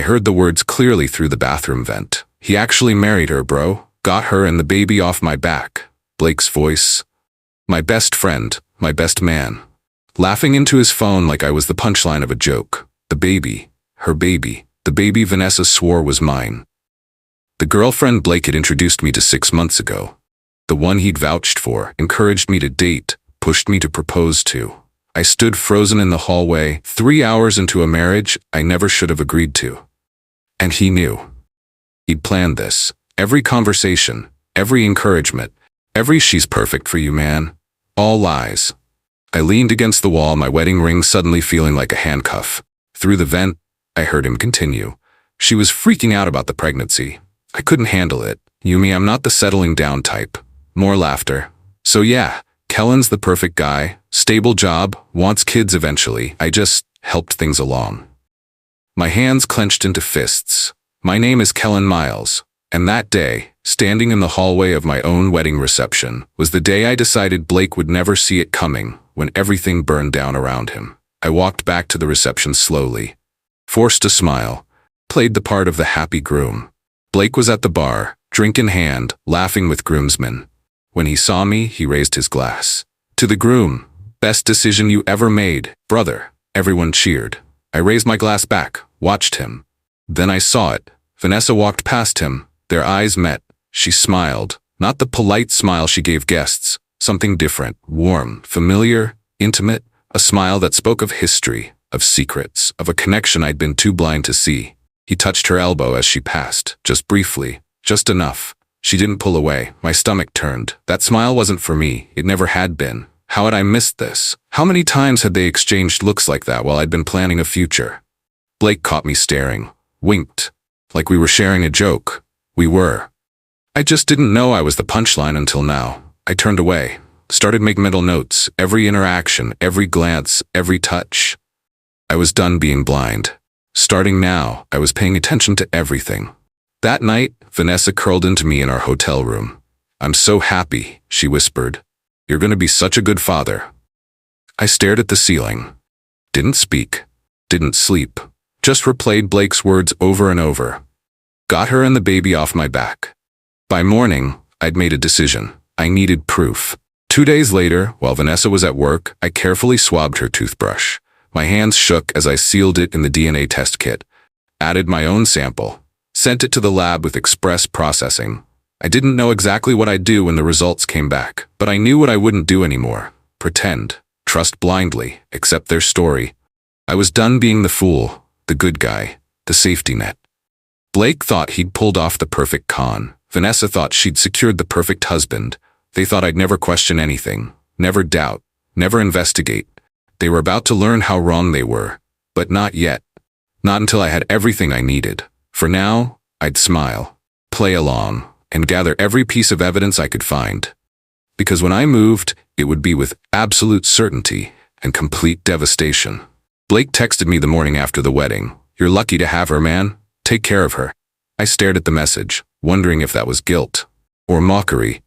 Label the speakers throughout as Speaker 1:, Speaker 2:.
Speaker 1: heard the words clearly through the bathroom vent. He actually married her, bro. Got her and the baby off my back. Blake's voice. My best friend, my best man. Laughing into his phone like I was the punchline of a joke. The baby, her baby, the baby Vanessa swore was mine. The girlfriend Blake had introduced me to 6 months ago. The one he'd vouched for, encouraged me to date, pushed me to propose to. I stood frozen in the hallway, 3 hours into a marriage I never should have agreed to. And he knew. He'd planned this. Every conversation, every encouragement, every "she's perfect for you, man." All lies. I leaned against the wall, my wedding ring suddenly feeling like a handcuff. Through the vent, I heard him continue. She was freaking out about the pregnancy. I couldn't handle it. Yumi, I'm not the settling down type. More laughter. So yeah, Kellen's the perfect guy, stable job, wants kids eventually. I just helped things along. My hands clenched into fists. My name is Kellen Miles, and that day, standing in the hallway of my own wedding reception, was the day I decided Blake would never see it coming when everything burned down around him. I walked back to the reception slowly, forced to smile, played the part of the happy groom. Blake was at the bar, drink in hand, laughing with groomsmen. When he saw me, he raised his glass. To the groom, best decision you ever made, brother. Everyone cheered. I raised my glass back, watched him. Then I saw it. Vanessa walked past him. Their eyes met. She smiled. Not the polite smile she gave guests. Something different, warm, familiar, intimate. A smile that spoke of history, of secrets, of a connection I'd been too blind to see. He touched her elbow as she passed, just briefly, just enough. She didn't pull away. My stomach turned. That smile wasn't for me. It never had been. How had I missed this? How many times had they exchanged looks like that while I'd been planning a future? Blake caught me staring, winked, like we were sharing a joke. We were. I just didn't know I was the punchline until now. I turned away, started making mental notes, every interaction, every glance, every touch. I was done being blind. Starting now, I was paying attention to everything. That night, Vanessa curled into me in our hotel room. "I'm so happy," she whispered. "You're going to be such a good father." I stared at the ceiling. Didn't speak. Didn't sleep. Just replayed Blake's words over and over. Got her and the baby off my back. By morning, I'd made a decision. I needed proof. 2 days later, while Vanessa was at work, I carefully swabbed her toothbrush. My hands shook as I sealed it in the DNA test kit. Added my own sample. Sent it to the lab with express processing. I didn't know exactly what I'd do when the results came back, but I knew what I wouldn't do anymore. Pretend. Trust blindly. Accept their story. I was done being the fool, the good guy, the safety net. Blake thought he'd pulled off the perfect con. Vanessa thought she'd secured the perfect husband. They thought I'd never question anything, never doubt, never investigate. They were about to learn how wrong they were, but not yet. Not until I had everything I needed. For now, I'd smile, play along, and gather every piece of evidence I could find. Because when I moved, it would be with absolute certainty and complete devastation. Blake texted me the morning after the wedding. "You're lucky to have her, man. Take care of her." I stared at the message, wondering if that was guilt, or mockery,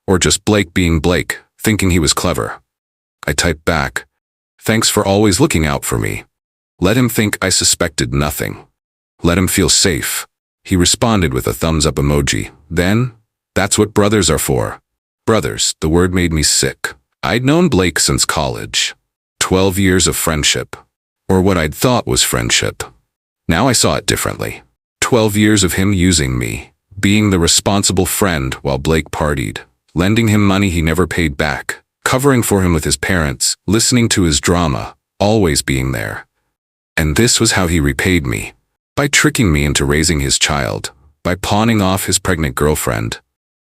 Speaker 1: or just Blake being Blake, thinking he was clever. I typed back, "Thanks for always looking out for me." Let him think I suspected nothing. Let him feel safe. He responded with a thumbs-up emoji. Then, that's what brothers are for. Brothers, the word made me sick. I'd known Blake since college. 12 years of friendship. Or what I'd thought was friendship. Now I saw it differently. 12 years of him using me, being the responsible friend while Blake partied, lending him money he never paid back, covering for him with his parents, listening to his drama, always being there. And this was how he repaid me. By tricking me into raising his child, by pawning off his pregnant girlfriend,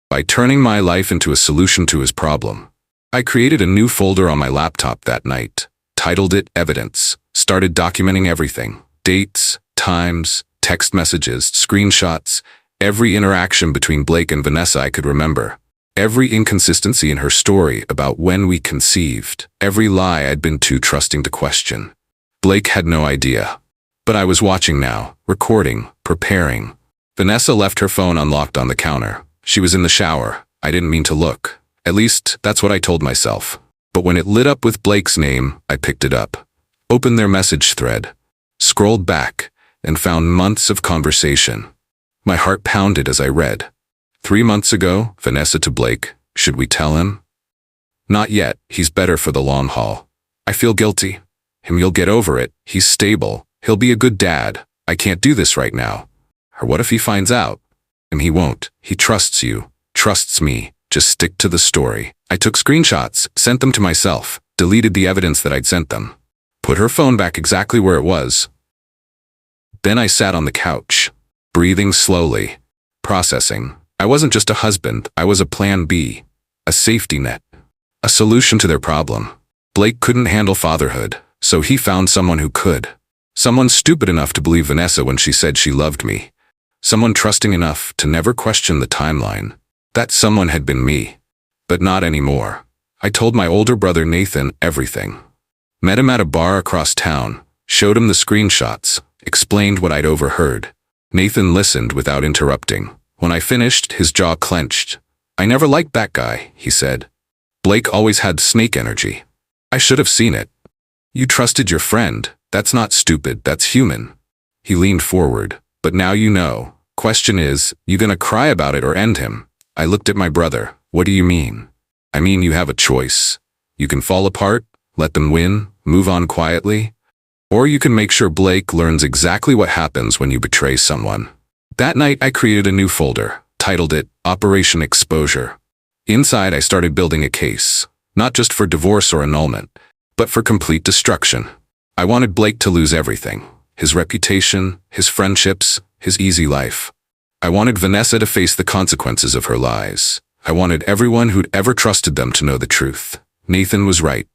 Speaker 1: by turning my life into a solution to his problem. I created a new folder on my laptop that night, titled it Evidence, started documenting everything, dates, times, text messages, screenshots, every interaction between Blake and Vanessa I could remember, every inconsistency in her story about when we conceived, every lie I'd been too trusting to question. Blake had no idea. But I was watching now, recording, preparing. Vanessa left her phone unlocked on the counter. She was in the shower. I didn't mean to look. At least, that's what I told myself. But when it lit up with Blake's name, I picked it up. Opened their message thread. Scrolled back. and found months of conversation. My heart pounded as I read. 3 months ago, Vanessa to Blake, should we tell him? Not yet, he's better for the long haul. I feel guilty. You'll get over it, he's stable, he'll be a good dad. I can't do this right now. Or what if he finds out? He won't, he trusts you, trusts me, just stick to the story. I took screenshots, sent them to myself, deleted the evidence that I'd sent them. Put her phone back exactly where it was. Then I sat on the couch, breathing slowly, processing. I wasn't just a husband, I was a plan B, a safety net, a solution to their problem. Blake couldn't handle fatherhood, so he found someone who could. Someone stupid enough to believe Vanessa when she said she loved me. Someone trusting enough to never question the timeline. That someone had been me. But not anymore. I told my older brother Nathan everything. Met him at a bar across town, showed him the screenshots, explained what I'd overheard. Nathan listened without interrupting. When I finished, his jaw clenched. I never liked that guy, he said. Blake always had snake energy. I should have seen it. You trusted your friend. That's not stupid, that's human. He leaned forward. But now you know. Question is, you gonna cry about it or end him? I looked at my brother. What do you mean? I mean you have a choice. You can fall apart, let them win, move on quietly. Or you can make sure Blake learns exactly what happens when you betray someone. That night I created a new folder, titled it Operation Exposure. Inside I started building a case, not just for divorce or annulment, but for complete destruction. I wanted Blake to lose everything. His reputation, his friendships, his easy life. I wanted Vanessa to face the consequences of her lies. I wanted everyone who'd ever trusted them to know the truth. Nathan was right.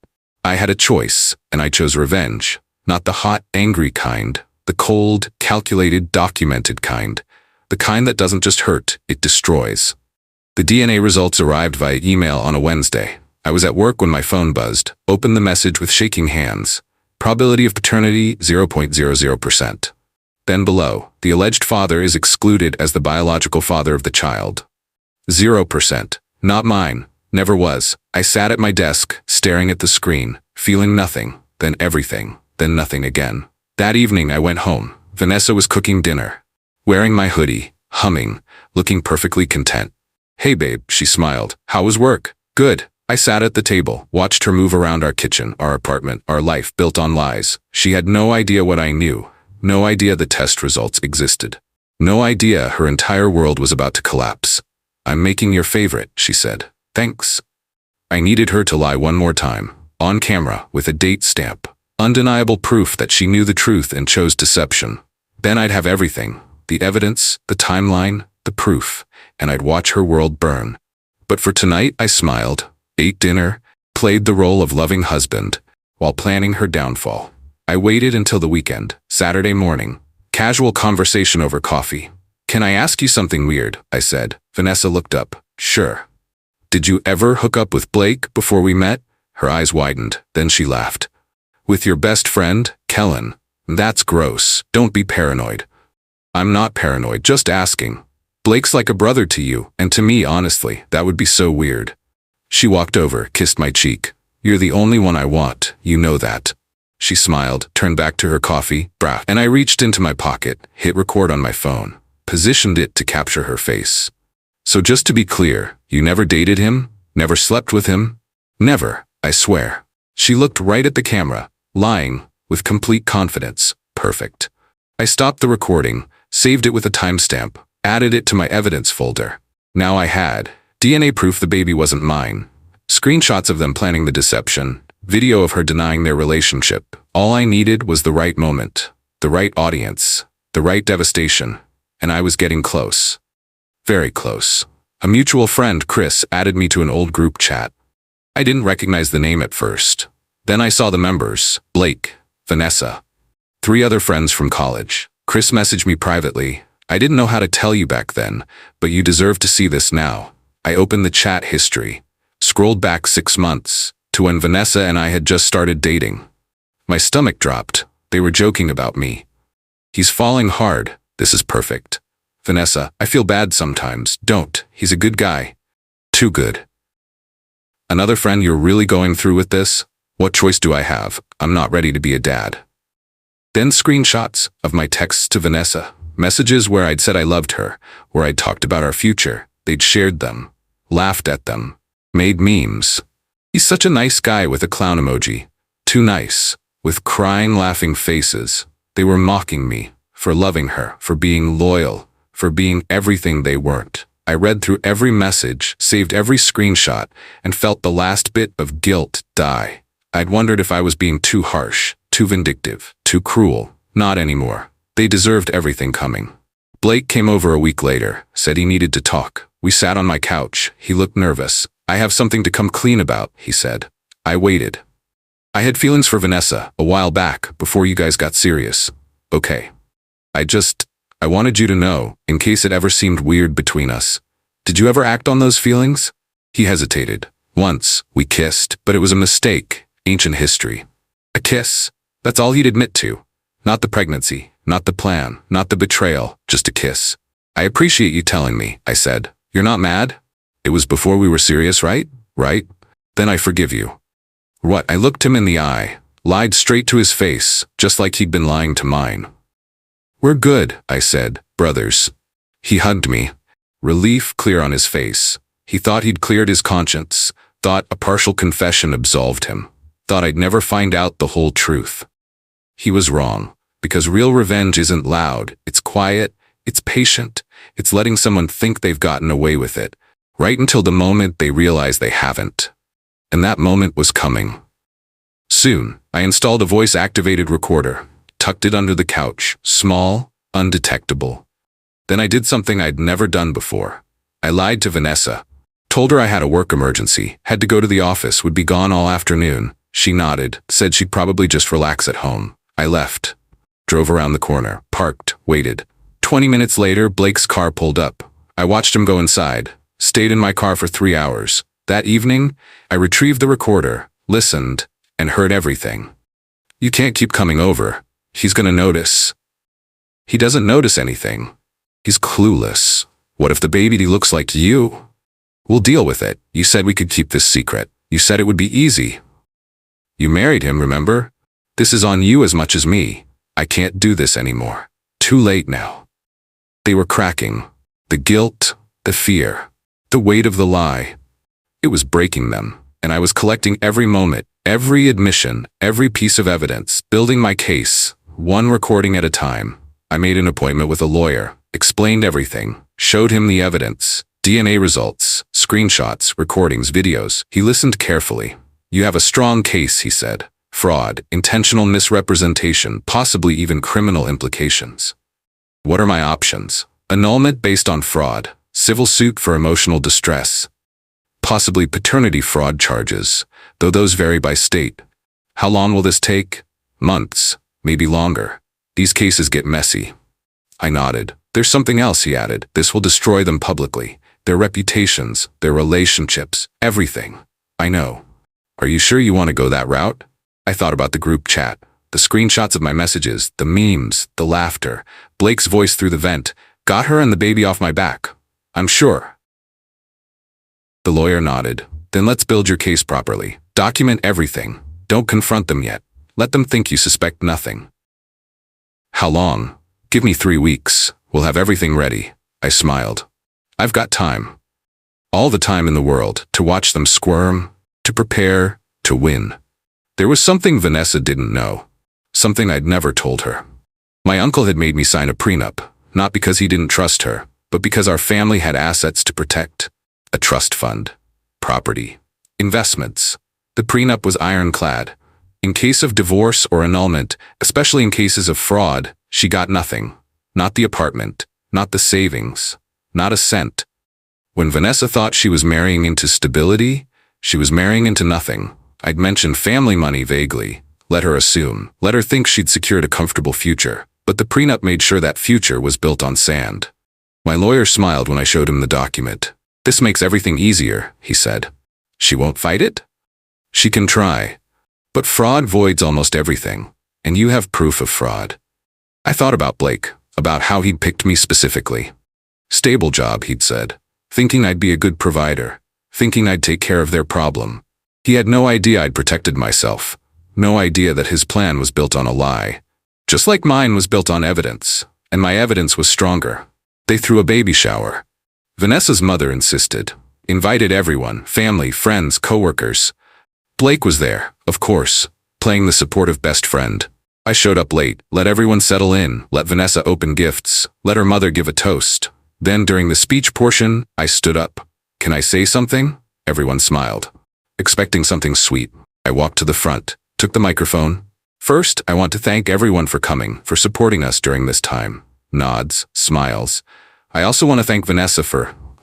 Speaker 1: I had a choice, and I chose revenge. Not the hot, angry kind. The cold, calculated, documented kind. The kind that doesn't just hurt, it destroys. The DNA results arrived via email on a Wednesday. I was at work when my phone buzzed. Opened the message with shaking hands. Probability of paternity, 0.00%. Then below, the alleged father is excluded as the biological father of the child. 0%. Not mine. Never was. I sat at my desk, staring at the screen, feeling nothing, then everything, then nothing again. That evening I went home. Vanessa was cooking dinner. Wearing my hoodie, humming, looking perfectly content. Hey babe, she smiled. How was work? Good. I sat at the table, watched her move around our kitchen, our apartment, our life built on lies. She had no idea what I knew. No idea the test results existed. No idea her entire world was about to collapse. I'm making your favorite, she said. Thanks. I needed her to lie one more time, on camera, with a date stamp. Undeniable proof that she knew the truth and chose deception. Then I'd have everything. The evidence, the timeline, the proof, and I'd watch her world burn. But for tonight, I smiled, ate dinner, played the role of loving husband, while planning her downfall. I waited until the weekend, Saturday morning. Casual conversation over coffee. Can I ask you something weird? I said. Vanessa looked up. Sure. Did you ever hook up with Blake before we met? Her eyes widened, then she laughed. With your best friend, Kellen? That's gross. Don't be paranoid. I'm not paranoid, just asking. Blake's like a brother to you, and to me, honestly, that would be so weird. She walked over, kissed my cheek. You're the only one I want, you know that. She smiled, turned back to her coffee, and I reached into my pocket, hit record on my phone, positioned it to capture her face. So just to be clear, you never dated him? Never slept with him? Never, I swear. She looked right at the camera, lying, with complete confidence. Perfect. I stopped the recording, saved it with a timestamp, added it to my evidence folder. Now I had DNA proof the baby wasn't mine, screenshots of them planning the deception, video of her denying their relationship. All I needed was the right moment, the right audience, the right devastation, and I was getting close. Very close. A mutual friend, Chris, added me to an old group chat. I didn't recognize the name at first. Then I saw the members, Blake, Vanessa, 3 other friends from college. Chris messaged me privately. I didn't know how to tell you back then, but you deserve to see this now. I opened the chat history, scrolled back 6 months, to when Vanessa and I had just started dating. My stomach dropped. They were joking about me. He's falling hard. This is perfect. Vanessa, I feel bad sometimes. Don't. He's a good guy. Too good. Another friend, you're really going through with this? What choice do I have? I'm not ready to be a dad. Then screenshots of my texts to Vanessa, messages where I'd said I loved her, where I'd talked about our future. They'd shared them, laughed at them, made memes. He's such a nice guy with a clown emoji. Too nice, with crying, laughing faces. They were mocking me for loving her, for being loyal, for being everything they weren't. I read through every message, saved every screenshot, and felt the last bit of guilt die. I'd wondered if I was being too harsh, too vindictive, too cruel. Not anymore. They deserved everything coming. Blake came over a week later, said he needed to talk. We sat on my couch. He looked nervous. I have something to come clean about, he said. I waited. I had feelings for Vanessa a while back, before you guys got serious. Okay. I wanted you to know, in case it ever seemed weird between us. Did you ever act on those feelings? He hesitated. Once, we kissed, but it was a mistake. Ancient history. A kiss. That's all he'd admit to. Not the pregnancy, not the plan, not the betrayal, just a kiss. I appreciate you telling me, I said. You're not mad? It was before we were serious, right? Right? Then I forgive you. What? I looked him in the eye, lied straight to his face, just like he'd been lying to mine. We're good, I said, brothers. He hugged me, relief clear on his face. He thought he'd cleared his conscience, thought a partial confession absolved him, thought I'd never find out the whole truth. He was wrong, because real revenge isn't loud, it's quiet, it's patient, it's letting someone think they've gotten away with it, right until the moment they realize they haven't. And that moment was coming. Soon, I installed a voice-activated recorder, tucked it under the couch, small, undetectable. Then I did something I'd never done before. I lied to Vanessa, told her I had a work emergency, had to go to the office, would be gone all afternoon. She nodded, said she'd probably just relax at home. I left, drove around the corner, parked, waited. 20 minutes later, Blake's car pulled up. I watched him go inside, stayed in my car for 3 hours. That evening, I retrieved the recorder, listened, and heard everything. You can't keep coming over. He's gonna notice. He doesn't notice anything. He's clueless. What if the baby looks like you? We'll deal with it. You said we could keep this secret. You said it would be easy. You married him, remember? This is on you as much as me. I can't do this anymore. Too late now. They were cracking. The guilt, the fear, the weight of the lie. It was breaking them, and I was collecting every moment, every admission, every piece of evidence, building my case, one recording at a time. I made an appointment with a lawyer, explained everything, showed him the evidence, DNA results, screenshots, recordings, videos. He listened carefully. You have a strong case, he said. Fraud, intentional misrepresentation, possibly even criminal implications. What are my options? Annulment based on fraud, civil suit for emotional distress, possibly paternity fraud charges, though those vary by state. How long will this take? Months, maybe longer. These cases get messy. I nodded. There's something else, he added. This will destroy them publicly. Their reputations, their relationships, everything. I know. Are you sure you want to go that route? I thought about the group chat, the screenshots of my messages, the memes, the laughter, Blake's voice through the vent, got her and the baby off my back. I'm sure. The lawyer nodded. Then let's build your case properly. Document everything. Don't confront them yet. Let them think you suspect nothing. How long? Give me 3 weeks. We'll have everything ready. I smiled. I've got time. All the time in the world to watch them squirm, to prepare, to win. There was something Vanessa didn't know. Something I'd never told her. My uncle had made me sign a prenup, not because he didn't trust her, but because our family had assets to protect. A trust fund, property, investments. The prenup was ironclad. In case of divorce or annulment, especially in cases of fraud, she got nothing. Not the apartment, not the savings, not a cent. When Vanessa thought she was marrying into stability, she was marrying into nothing. I'd mentioned family money vaguely, let her assume, let her think she'd secured a comfortable future, but the prenup made sure that future was built on sand. My lawyer smiled when I showed him the document. This makes everything easier, he said. She won't fight it? She can try. But fraud voids almost everything, and you have proof of fraud. I thought about Blake, about how he'd picked me specifically. Stable job, he'd said, thinking I'd be a good provider, thinking I'd take care of their problem. He had no idea I'd protected myself, no idea that his plan was built on a lie. Just like mine was built on evidence, and my evidence was stronger. They threw a baby shower. Vanessa's mother insisted. Invited everyone, family, friends, coworkers. Blake was there, of course, playing the supportive best friend. I showed up late, let everyone settle in, let Vanessa open gifts, let her mother give a toast. Then during the speech portion, I stood up. Can I say something? Everyone smiled. Expecting something sweet, I walked to the front, took the microphone. First, I want to thank everyone for coming, for supporting us during this time. Nods, smiles. I also want to thank Vanessa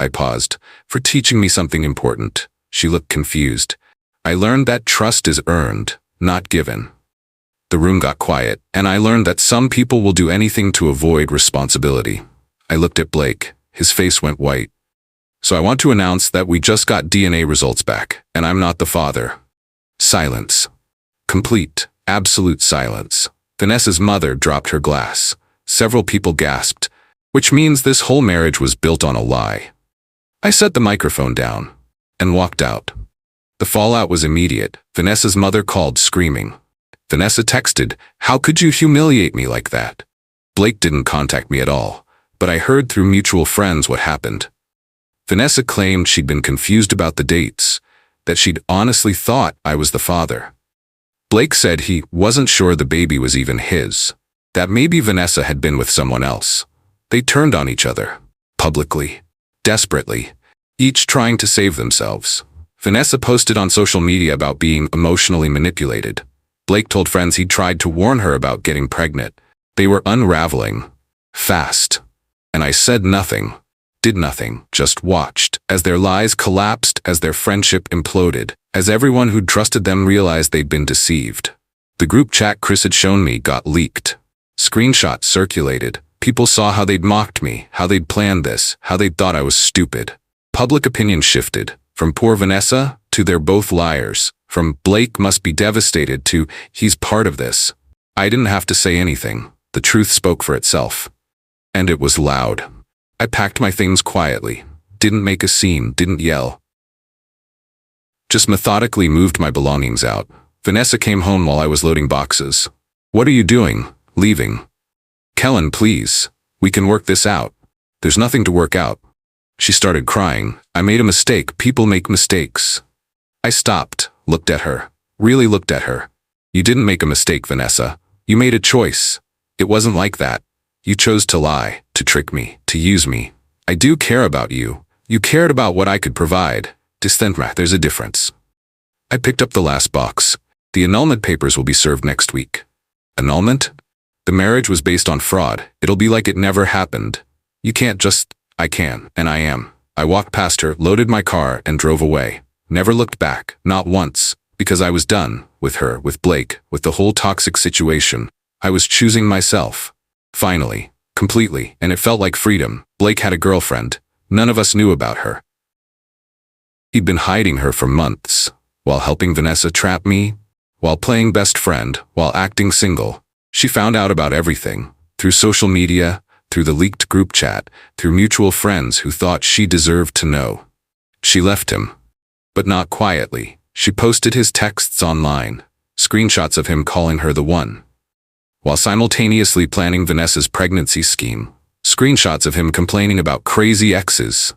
Speaker 1: I paused, for teaching me something important. She looked confused. I learned that trust is earned, not given. The room got quiet, and I learned that some people will do anything to avoid responsibility. I looked at Blake. His face went white. So I want to announce that we just got DNA results back, and I'm not the father. Silence. Complete, absolute silence. Vanessa's mother dropped her glass. Several people gasped, which means this whole marriage was built on a lie. I set the microphone down and walked out. The fallout was immediate. Vanessa's mother called, screaming. Vanessa texted, "How could you humiliate me like that?" Blake didn't contact me at all, but I heard through mutual friends what happened. Vanessa claimed she'd been confused about the dates, that she'd honestly thought I was the father. Blake said he wasn't sure the baby was even his, that maybe Vanessa had been with someone else. They turned on each other, publicly, desperately, each trying to save themselves. Vanessa posted on social media about being emotionally manipulated. Blake told friends he'd tried to warn her about getting pregnant. They were unraveling, fast. And I said nothing, did nothing, just watched, as their lies collapsed, as their friendship imploded, as everyone who'd trusted them realized they'd been deceived. The group chat Chris had shown me got leaked. Screenshots circulated. People saw how they'd mocked me, how they'd planned this, how they'd thought I was stupid. Public opinion shifted, from poor Vanessa to they're both liars, from Blake must be devastated to he's part of this. I didn't have to say anything. The truth spoke for itself. And it was loud. I packed my things quietly, didn't make a scene, didn't yell. Just methodically moved my belongings out. Vanessa came home while I was loading boxes. "What are you doing?" "Leaving." "Kellen, please. We can work this out." "There's nothing to work out." She started crying. "I made a mistake. People make mistakes." I stopped, looked at her, really looked at her. "You didn't make a mistake, Vanessa. You made a choice. It wasn't like that. You chose to lie, to trick me, to use me. I do care about you. You cared about what I could provide. There's a difference." I picked up the last box. "The annulment papers will be served next week." Annulment? The marriage was based on fraud. It'll be like it never happened. You can't just... I can, and I am. I walked past her, loaded my car, and drove away. Never looked back, not once, because I was done, with her, with Blake, with the whole toxic situation. I was choosing myself. Finally, completely, and it felt like freedom. Blake had a girlfriend. None of us knew about her. He'd been hiding her for months, while helping Vanessa trap me, while playing best friend, while acting single. She found out about everything, through social media, through the leaked group chat, through mutual friends who thought she deserved to know. She left him. But not quietly. She posted his texts online, screenshots of him calling her the one, while simultaneously planning Vanessa's pregnancy scheme, screenshots of him complaining about crazy exes,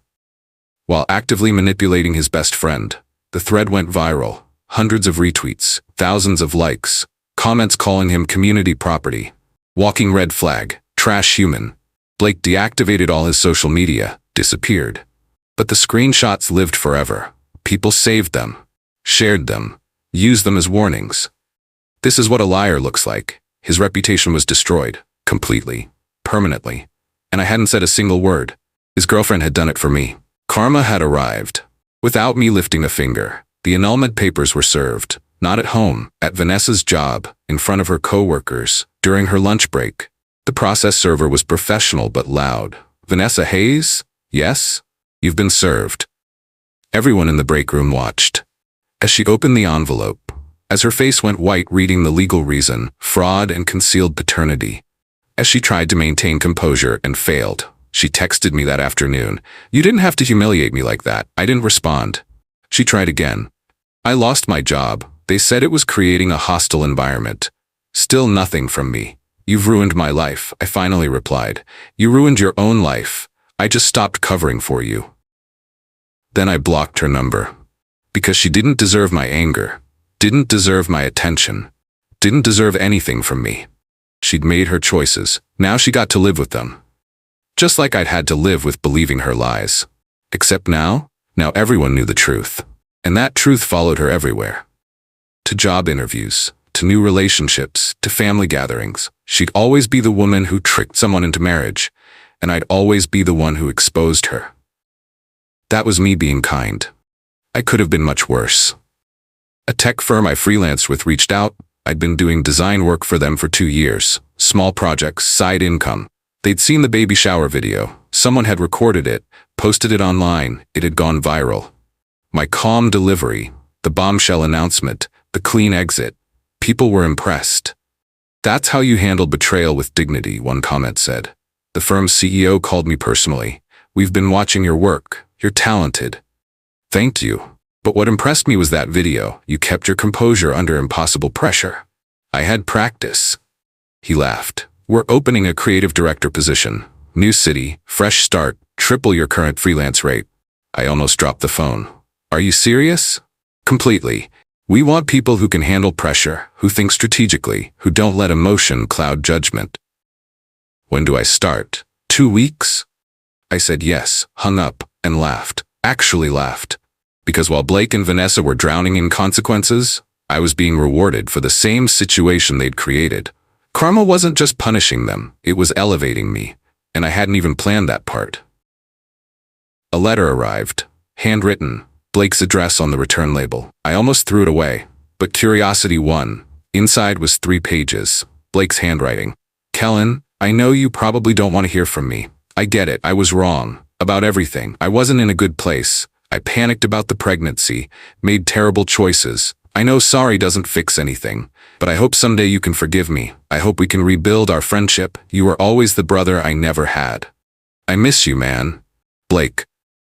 Speaker 1: while actively manipulating his best friend. The thread went viral, hundreds of retweets, thousands of likes, comments calling him community property, walking red flag, trash human. Blake deactivated all his social media, disappeared. But the screenshots lived forever. People saved them, shared them, used them as warnings. This is what a liar looks like. His reputation was destroyed, completely, permanently. And I hadn't said a single word. His girlfriend had done it for me. Karma had arrived. Without me lifting a finger, the annulment papers were served. Not at home, at Vanessa's job, in front of her co-workers, during her lunch break. The process server was professional but loud. "Vanessa Hayes? Yes? You've been served." Everyone in the break room watched. As she opened the envelope, as her face went white reading the legal reason, fraud and concealed paternity. As she tried to maintain composure and failed, she texted me that afternoon. "You didn't have to humiliate me like that." I didn't respond. She tried again. "I lost my job. They said it was creating a hostile environment." Still nothing from me. "You've ruined my life," I finally replied. "You ruined your own life. I just stopped covering for you." Then I blocked her number. Because she didn't deserve my anger, didn't deserve my attention, didn't deserve anything from me. She'd made her choices. Now she got to live with them. Just like I'd had to live with believing her lies. Except now everyone knew the truth. And that truth followed her everywhere. To job interviews, to new relationships, to family gatherings. She'd always be the woman who tricked someone into marriage, and I'd always be the one who exposed her. That was me being kind. I could have been much worse. A tech firm I freelanced with reached out. I'd been doing design work for them for 2 years. Small projects, side income. They'd seen the baby shower video. Someone had recorded it, posted it online. It had gone viral. My calm delivery, the bombshell announcement, the clean exit. People were impressed. "That's how you handle betrayal with dignity," one comment said. The firm's CEO called me personally. "We've been watching your work. You're talented." "Thanked you. But what impressed me was that video. You kept your composure under impossible pressure." "I had practice." He laughed. "We're opening a creative director position. New city, fresh start, triple your current freelance rate." I almost dropped the phone. "Are you serious?" "Completely. We want people who can handle pressure, who think strategically, who don't let emotion cloud judgment." "When do I start? 2 weeks?" I said yes, hung up, and laughed. Actually laughed. Because while Blake and Vanessa were drowning in consequences, I was being rewarded for the same situation they'd created. Karma wasn't just punishing them, it was elevating me, and I hadn't even planned that part. A letter arrived, handwritten, Blake's address on the return label. I almost threw it away, but curiosity won. Inside was 3 pages, Blake's handwriting. "Kellen, I know you probably don't want to hear from me. I get it, I was wrong. About everything. I wasn't in a good place. I panicked about the pregnancy, made terrible choices. I know sorry doesn't fix anything, but I hope someday you can forgive me. I hope we can rebuild our friendship. You were always the brother I never had. I miss you, man. Blake."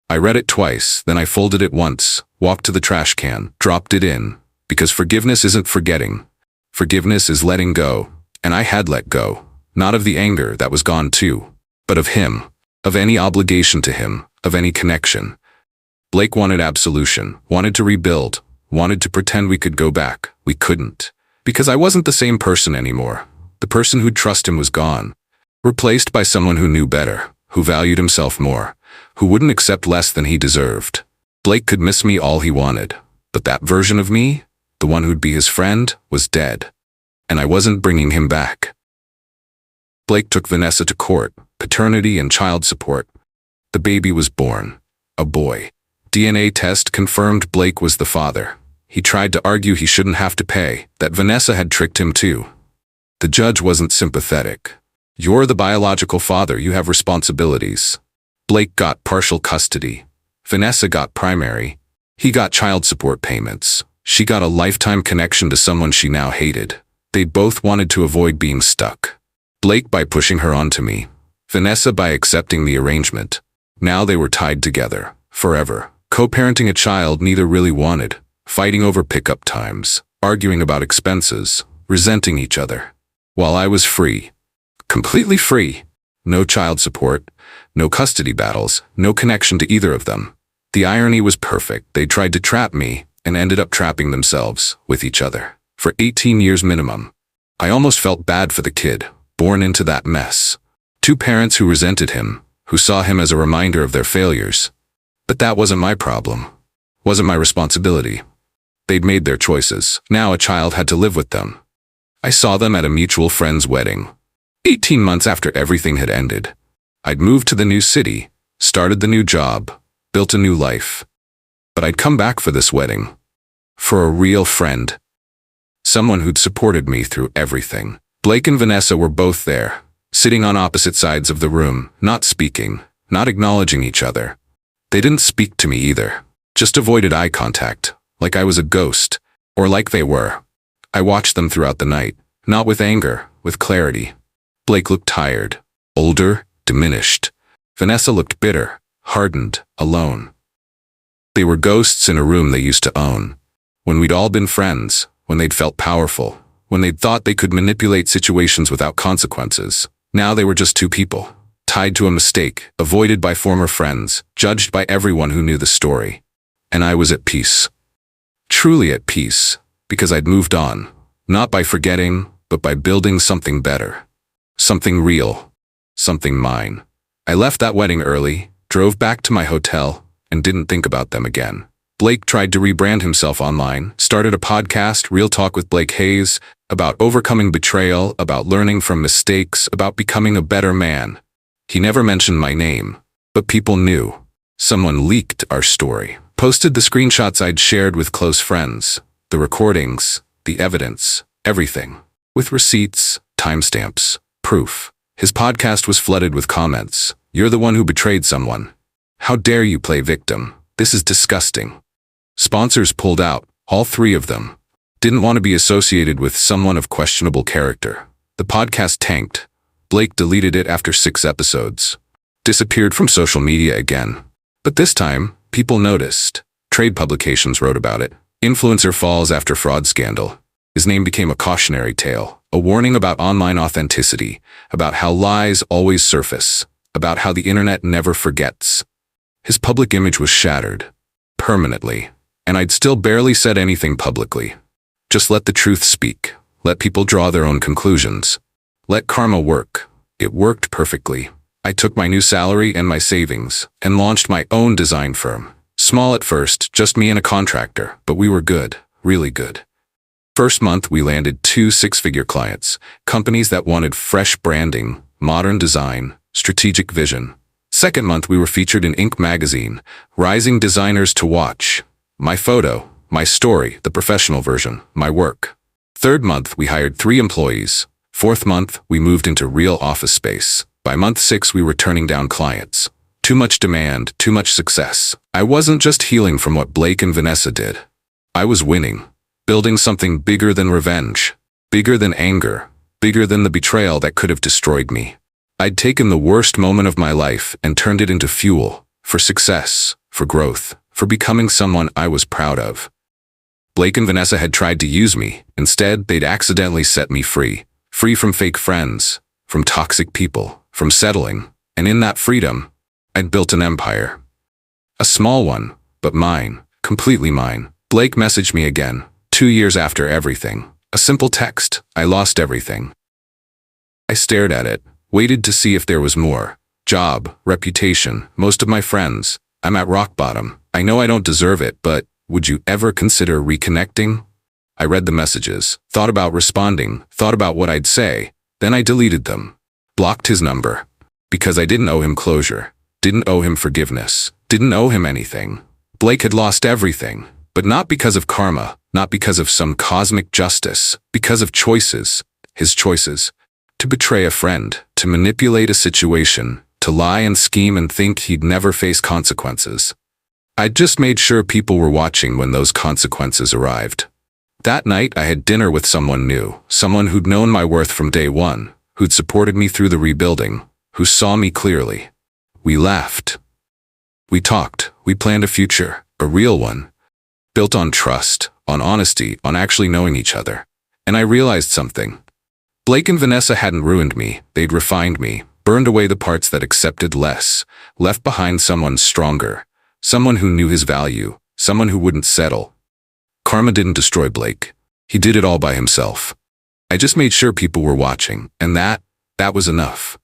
Speaker 1: I read it twice, then I folded it once, walked to the trash can, dropped it in, because forgiveness isn't forgetting. Forgiveness is letting go, and I had let go, not of the anger that was gone too, but of him, of any obligation to him, of any connection. Blake wanted absolution, wanted to rebuild, wanted to pretend we could go back. We couldn't, because I wasn't the same person anymore. The person who'd trust him was gone, replaced by someone who knew better, who valued himself more, who wouldn't accept less than he deserved. Blake could miss me all he wanted, but that version of me, the one who'd be his friend, was dead, and I wasn't bringing him back. Blake took Vanessa to court, paternity and child support. The baby was born, a boy. DNA test confirmed Blake was the father. He tried to argue he shouldn't have to pay, that Vanessa had tricked him too. The judge wasn't sympathetic. "You're the biological father, you have responsibilities." Blake got partial custody. Vanessa got primary. He got child support payments. She got a lifetime connection to someone she now hated. They both wanted to avoid being stuck. Blake by pushing her onto me. Vanessa by accepting the arrangement. Now they were tied together, forever. Co-parenting a child neither really wanted. Fighting over pickup times. Arguing about expenses. Resenting each other. While I was free. Completely free. No child support, no custody battles, no connection to either of them. The irony was perfect. They tried to trap me and ended up trapping themselves with each other for 18 years minimum. I almost felt bad for the kid, born into that mess. 2 parents who resented him, who saw him as a reminder of their failures. But that wasn't my problem. Wasn't my responsibility. They'd made their choices. Now a child had to live with them. I saw them at a mutual friend's wedding. 18 months after everything had ended. I'd moved to the new city, started the new job, built a new life. But I'd come back for this wedding. For a real friend. Someone who'd supported me through everything. Blake and Vanessa were both there, sitting on opposite sides of the room, not speaking, not acknowledging each other. They didn't speak to me either, just avoided eye contact, like I was a ghost, or like they were. I watched them throughout the night, not with anger, with clarity. Blake looked tired, older, diminished. Vanessa looked bitter, hardened, alone. They were ghosts in a room they used to own. When we'd all been friends, when they'd felt powerful, when they'd thought they could manipulate situations without consequences. Now they were just two people, tied to a mistake, avoided by former friends, judged by everyone who knew the story. And I was at peace. Truly at peace, because I'd moved on, not by forgetting, but by building something better. Something real. Something mine. I left that wedding early, drove back to my hotel, and didn't think about them again. Blake tried to rebrand himself online, started a podcast, Real Talk with Blake Hayes, about overcoming betrayal, about learning from mistakes, about becoming a better man. He never mentioned my name, but people knew. Someone leaked our story, posted the screenshots I'd shared with close friends, the recordings, the evidence, everything, with receipts, timestamps, proof. His podcast was flooded with comments. "You're the one who betrayed someone. How dare you play victim? This is disgusting." Sponsors pulled out, all three of them. Didn't want to be associated with someone of questionable character. The podcast tanked. Blake deleted it after 6 episodes. Disappeared from social media again. But this time, people noticed. Trade publications wrote about it. Influencer falls after fraud scandal. His name became a cautionary tale, a warning about online authenticity, about how lies always surface, about how the internet never forgets. His public image was shattered. Permanently. And I'd still barely said anything publicly. Just let the truth speak. Let people draw their own conclusions. Let karma work. It worked perfectly. I took my new salary and my savings, and launched my own design firm. Small at first, just me and a contractor, but we were good, really good. First month we landed 2 6-figure clients, companies that wanted fresh branding, modern design, strategic vision. Second month we were featured in Inc. magazine, rising designers to watch. My photo, my story, the professional version, my work. Third month we hired 3 employees. Fourth month we moved into real office space. By month 6 we were turning down clients. Too much demand, too much success. I wasn't just healing from what Blake and Vanessa did. I was winning. Building something bigger than revenge. Bigger than anger. Bigger than the betrayal that could have destroyed me. I'd taken the worst moment of my life and turned it into fuel. For success. For growth. For becoming someone I was proud of. Blake and Vanessa had tried to use me. Instead, they'd accidentally set me free. Free from fake friends. From toxic people. From settling. And in that freedom, I'd built an empire. A small one, but mine. Completely mine. Blake messaged me again, 2 years after everything. A simple text. I lost everything. I stared at it, waited to see if there was more. Job, reputation, most of my friends. I'm at rock bottom. I know I don't deserve it, but would you ever consider reconnecting? I read the messages, thought about responding, thought about what I'd say. Then I deleted them. Blocked his number. Because I didn't owe him closure. Didn't owe him forgiveness. Didn't owe him anything. Blake had lost everything. But not because of karma, not because of some cosmic justice, because of choices. His choices. To betray a friend, to manipulate a situation, to lie and scheme and think he'd never face consequences. I'd just made sure people were watching when those consequences arrived. That night I had dinner with someone new, someone who'd known my worth from day one, who'd supported me through the rebuilding, who saw me clearly. We laughed. We talked, we planned a future, a real one, built on trust, on honesty, on actually knowing each other. And I realized something. Blake and Vanessa hadn't ruined me, they'd refined me, burned away the parts that accepted less, left behind someone stronger, someone who knew his value, someone who wouldn't settle. Karma didn't destroy Blake. He did it all by himself. I just made sure people were watching, and that was enough.